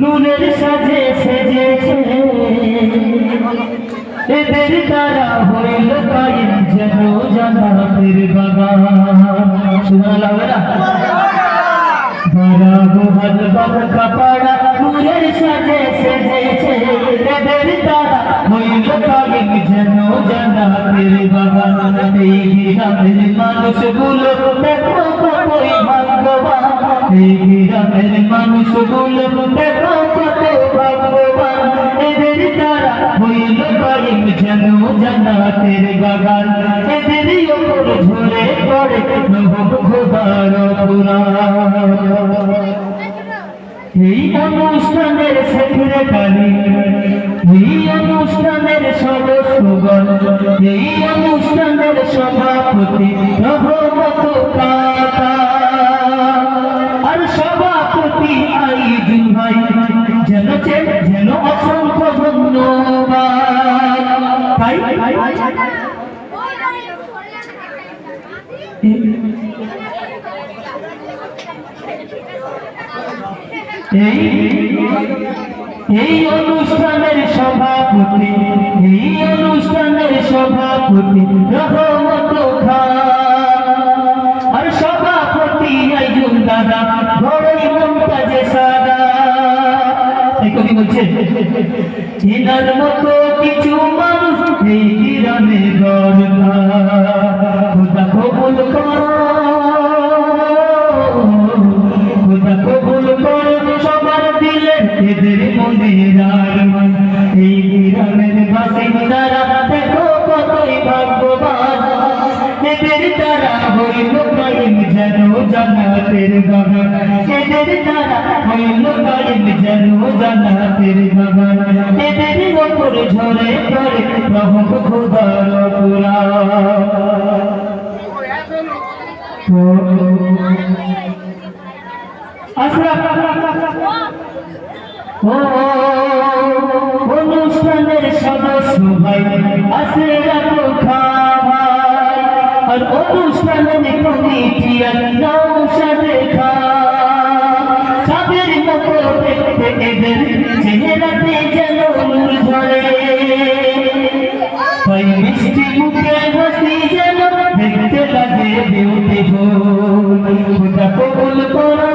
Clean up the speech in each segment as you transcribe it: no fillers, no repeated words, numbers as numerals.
নূরের সাজে সেজেছে এদের দ্বারা হইল কায়েম যেন জান্নাতের বাগান। সুবহানাল্লাহ। বড় বহল বরকা পাড়া নূরের সাজে সেজেছে এদের দ্বারা হইল কায়েম যেন জান্নাতের বাগান। এই গ্রামের মানুষগুলো দেখো কতই ভাগ্যবান, এই গ্রামের মানুষগুলো দেখো কত ভাগ্যবান, এদের দ্বারা হইল কায়েম যেন জান্নাতের বাগান। এদেরই ওপর ঝরে পড়ে রহম খোদার কুরআন। এই অনুষ্ঠানের সেক্রেটারি, এই অনুষ্ঠানের সদস্যগণ, এই অনুষ্ঠানের সভাপতি রহমত কাকা আর সভাপতি আইজুল ভাই যেন অসংখ্য ধন্যবাদ। এই অনুষ্ঠানের সভাপতি, এই অনুষ্ঠানের সভাপতি রহমত খান আর সভাপতি আইজুল দাদা বড়ই মমতাজে সাদা। এই কবি বলছে এনার মতো কিছু মানুষ এই গ্রামে দরকার। খোদা কবুল করো, খোদা কবুল করো সবার দিলে এদের মনের আরমান। এই গ্রামের বাসিন্দারা দেখো কতই ভাগ্যবান, এদের দ্বারা হইল কায়েম যেন জান্নাতের বাগান। এদের দ্বারা হইল কায়েম যেন জান্নাতের বাগান। এদের ওপর ঝরে পড়ে রহম খোদার কুরআন। অনুষ্ঠানের সদস্য ভাই আসে রাখো খাওয়াই আর অনুষ্ঠানের কমিটি নৌসাদে খাদের মতো দেখতে এদের চেহারাতে যেন নূর ঝরে। তাই মিষ্টি মুখে হাসি যেন দেখতে লাগে বিউটিফুল। খোদা কবুল করো,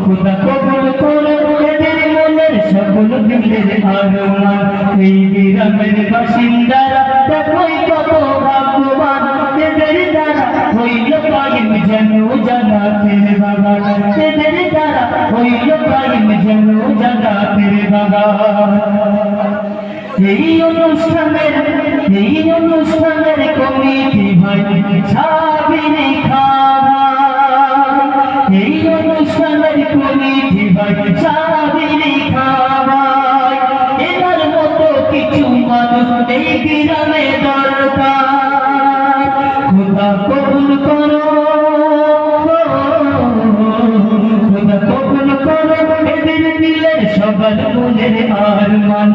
খোদা কবুল করো এদের মনের সকল দিলের আরমান। এই গ্রামের বাসিন্দারা দেখোই কত ভাগ্যবান, এদের দ্বারা হইল কায়েম যেন জান্নাতের বাগান। এদের দ্বারা হইল কায়েম যেন জান্নাতের বাগান। এই অনুষ্ঠানের কমিটি ভাই সাবির খাওয়া, এই অনুষ্ঠানের কমিটি ভাই সাবির খাওয়া। এনার মতো কিছু মানুষ এই গ্রামে দরকার। খোদা কবুল করো, খোদা কবুল করো এদের দিলের সবার মনের আরমান।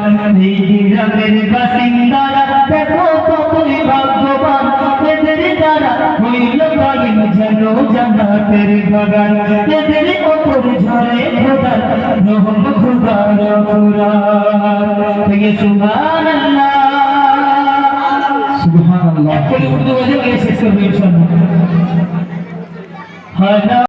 এই গ্রামের বাসিন্দারা দেখো কতই ভাগ্যবান, এদের দ্বারা হইল কায়েম যেন জান্নাতের বাগান। এদের ওপর ঝরে খোদার রহম খোদার কুরআন। সুবহানাল্লাহ, সুবহানাল্লাহ। উর্দু বলে শেষ করবে ইনশাআল্লাহ।